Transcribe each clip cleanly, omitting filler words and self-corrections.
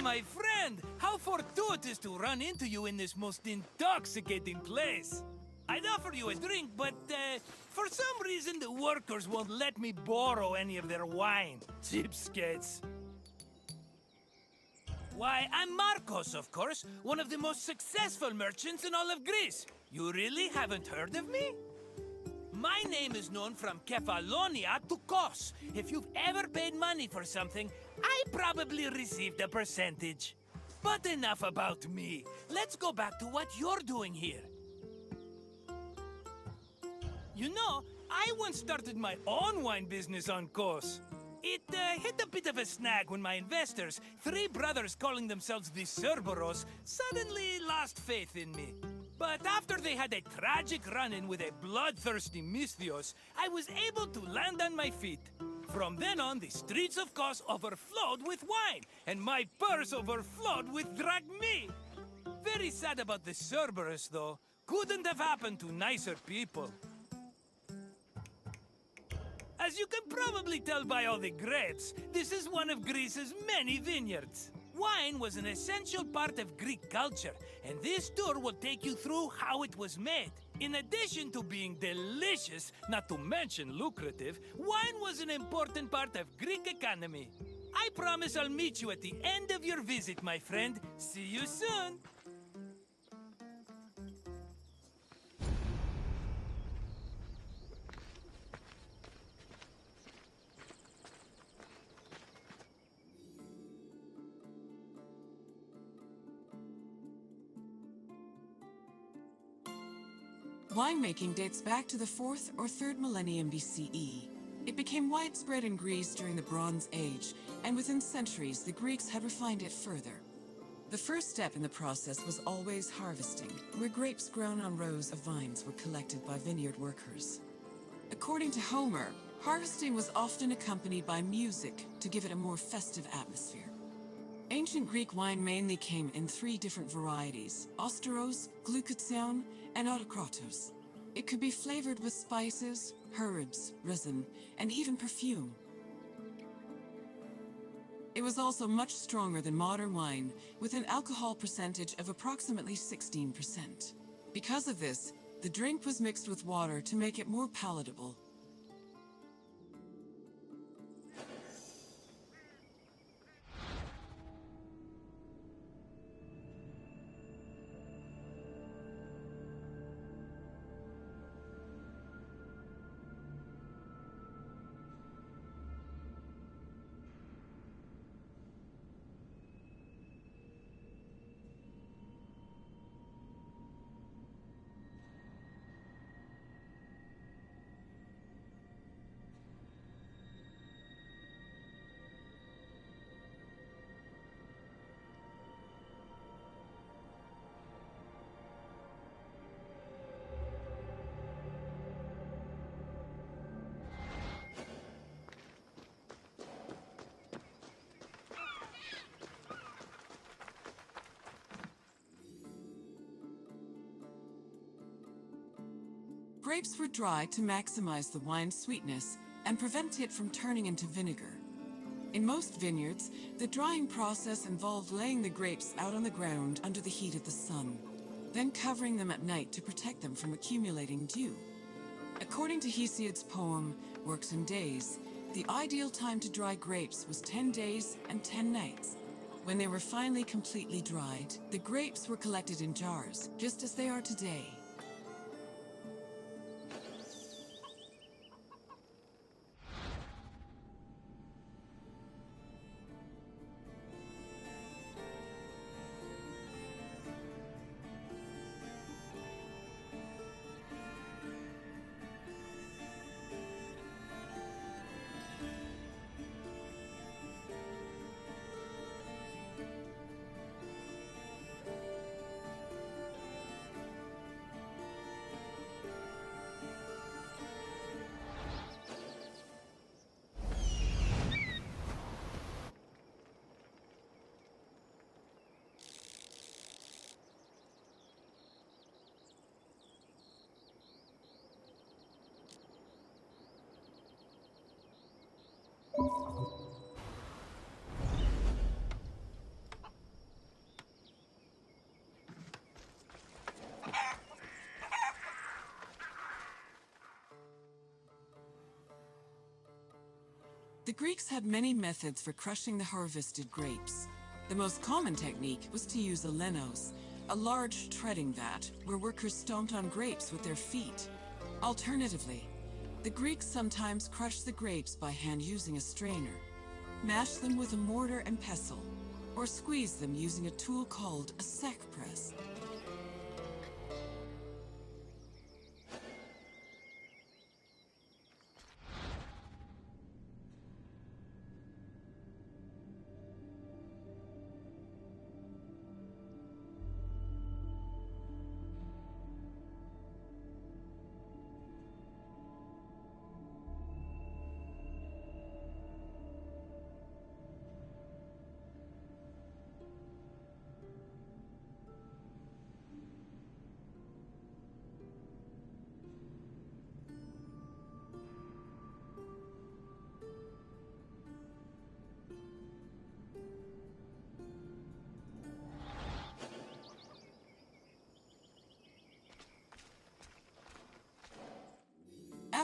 my friend! How fortuitous to run into you in this most intoxicating place! I'd offer you a drink, but for some reason the workers won't let me borrow any of their wine. Cheapskates. Why, I'm Marcos, of course, one of the most successful merchants in all of Greece. You really haven't heard of me? My name is known from Kefalonia to Kos. If you've ever paid money for something, I probably received a percentage. But enough about me. Let's go back to what you're doing here. You know, I once started my own wine business on Kos. It hit a bit of a snag when my investors, three brothers calling themselves the Cerberos, suddenly lost faith in me. But after they had a tragic run-in with a bloodthirsty Misthios, I was able to land on my feet. From then on, the streets of Kos overflowed with wine, and my purse overflowed with drachmi. Very sad about the Cerberus, though. Couldn't have happened to nicer people. As you can probably tell by all the grapes, this is one of Greece's many vineyards. Wine was an essential part of Greek culture, and this tour will take you through how it was made. In addition to being delicious, not to mention lucrative, wine was an important part of Greek economy. I promise I'll meet you at the end of your visit, my friend. See you soon! Winemaking dates back to the 4th or 3rd millennium BCE. It became widespread in Greece during the Bronze Age, and within centuries the Greeks had refined it further. The first step in the process was always harvesting, where grapes grown on rows of vines were collected by vineyard workers. According to Homer, harvesting was often accompanied by music to give it a more festive atmosphere. Ancient Greek wine mainly came in 3 different varieties: Austeros, Glucoution, and Autokratos. It could be flavored with spices, herbs, resin, and even perfume. It was also much stronger than modern wine, with an alcohol percentage of approximately 16%. Because of this, the drink was mixed with water to make it more palatable. Grapes were dried to maximize the wine's sweetness and prevent it from turning into vinegar. In most vineyards, the drying process involved laying the grapes out on the ground under the heat of the sun, then covering them at night to protect them from accumulating dew. According to Hesiod's poem, Works and Days, the ideal time to dry grapes was 10 days and 10 nights. When they were finally completely dried, the grapes were collected in jars, just as they are today. The Greeks had many methods for crushing the harvested grapes. The most common technique was to use a lenos, a large treading vat where workers stomped on grapes with their feet. Alternatively, the Greeks sometimes crushed the grapes by hand using a strainer, mashed them with a mortar and pestle, or squeezed them using a tool called a sack press.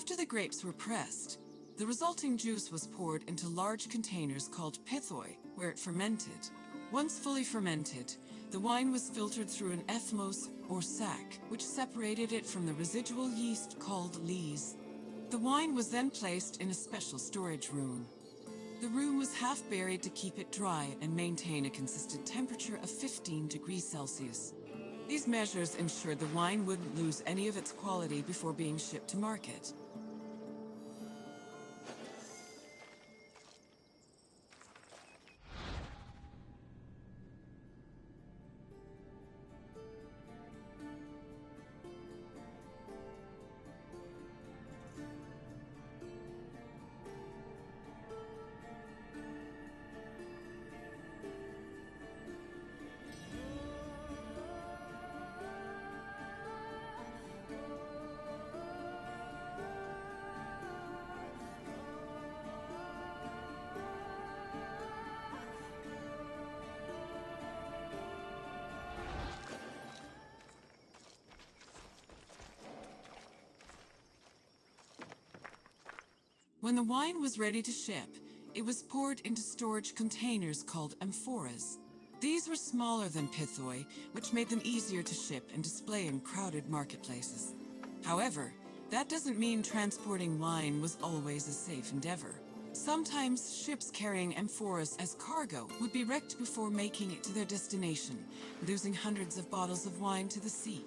After the grapes were pressed, the resulting juice was poured into large containers called pithoi, where it fermented. Once fully fermented, the wine was filtered through an ethmos, or sack, which separated it from the residual yeast called lees. The wine was then placed in a special storage room. The room was half buried to keep it dry and maintain a consistent temperature of 15 degrees Celsius. These measures ensured the wine wouldn't lose any of its quality before being shipped to market. When the wine was ready to ship, it was poured into storage containers called amphoras. These were smaller than pithoi, which made them easier to ship and display in crowded marketplaces. However, that doesn't mean transporting wine was always a safe endeavor. Sometimes ships carrying amphoras as cargo would be wrecked before making it to their destination, losing hundreds of bottles of wine to the sea.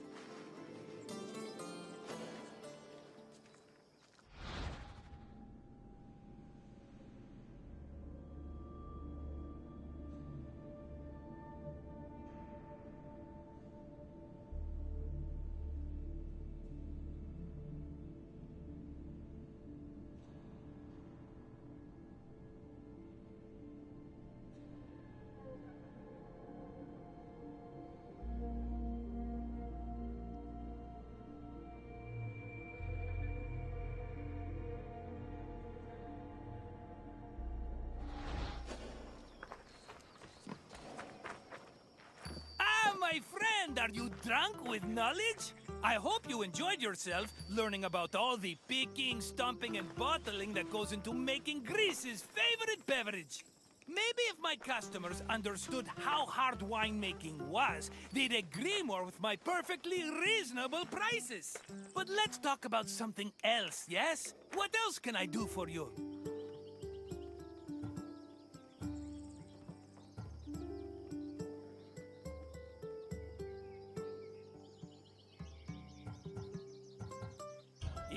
My friend, are you drunk with knowledge? I hope you enjoyed yourself learning about all the picking, stomping, and bottling that goes into making Greece's favorite beverage. Maybe if my customers understood how hard winemaking was, they'd agree more with my perfectly reasonable prices. But let's talk about something else, yes? What else can I do for you?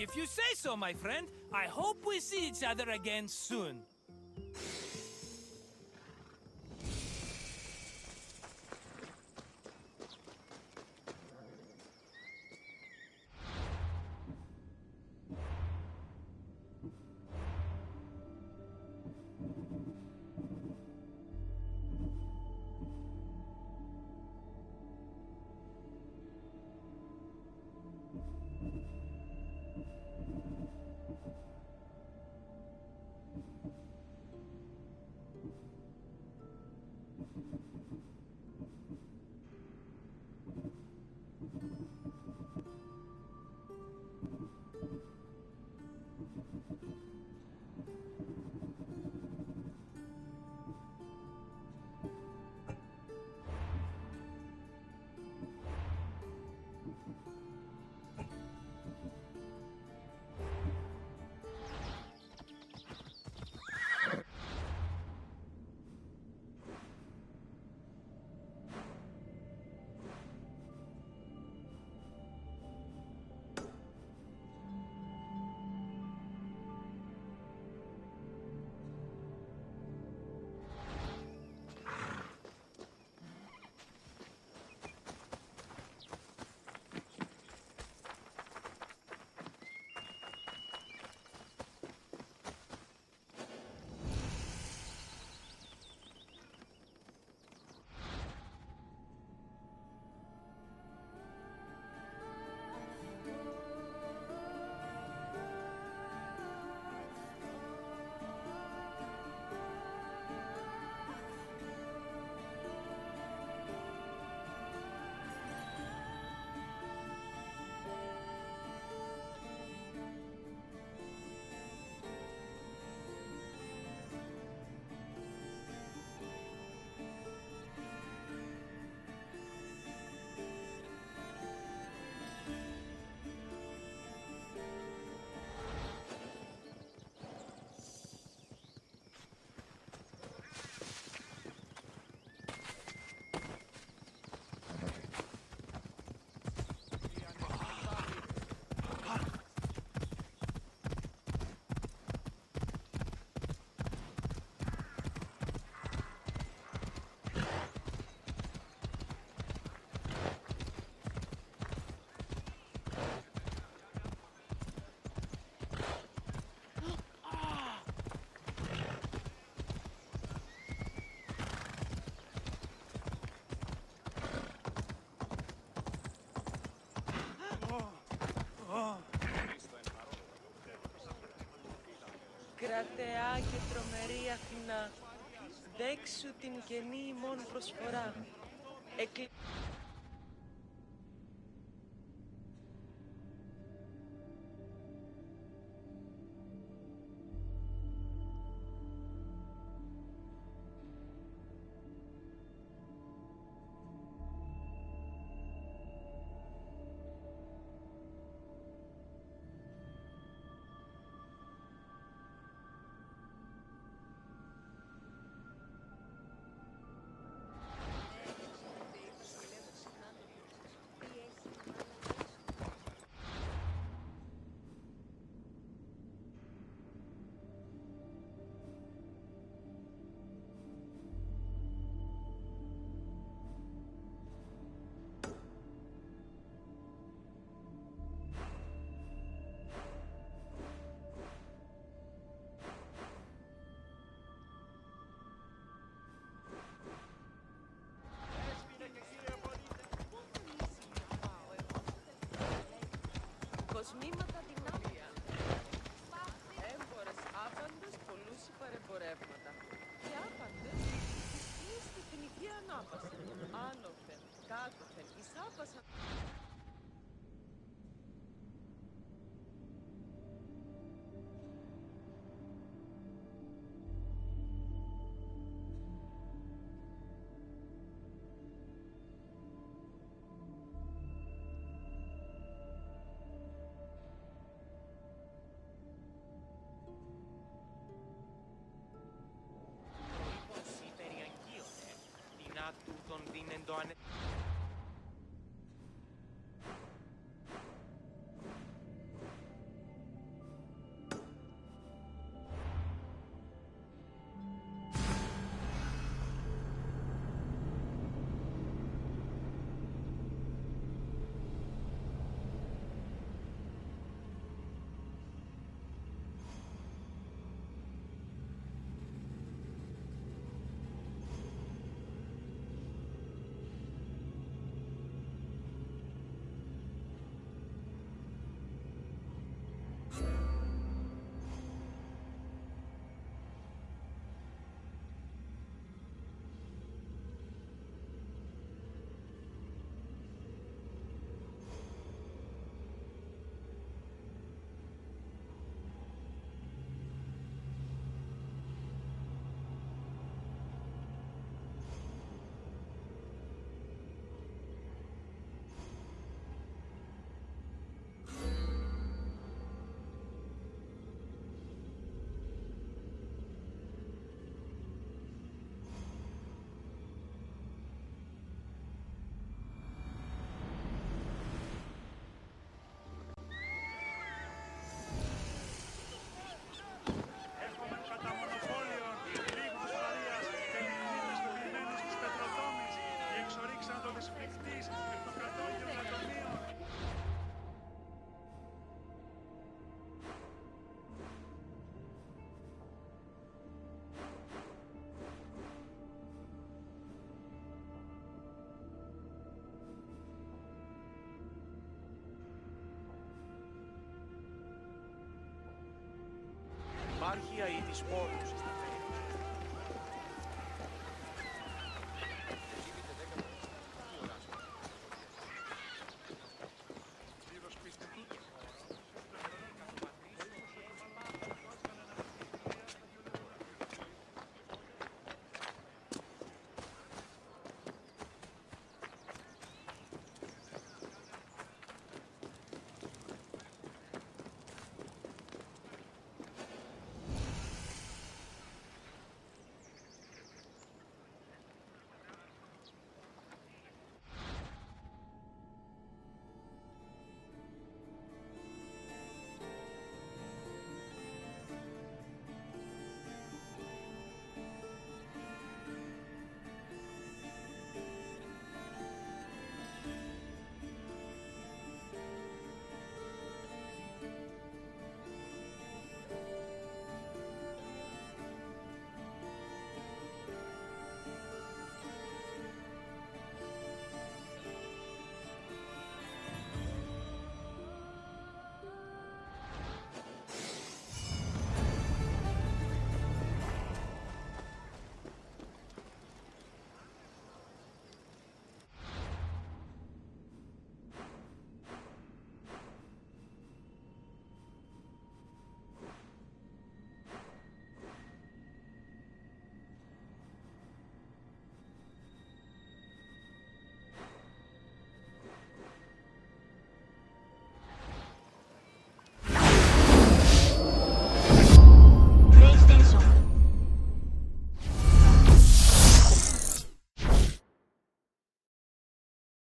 If you say so, my friend, I hope we see each other again soon. κρατεά και τρομερή Αθηνά, δέξου την καινή ημών προσφορά. Κοσμήματα δυνάμια. Έμπορες άπαντες πολλούσι παρεμπορεύματα. Και άπαντες εις την υγεία ανάπαση. Άνωθεν, κάτωθεν, εις άπασαν. Τούτον δίνεντο ανε... Υπάρχει αίτης πόρους.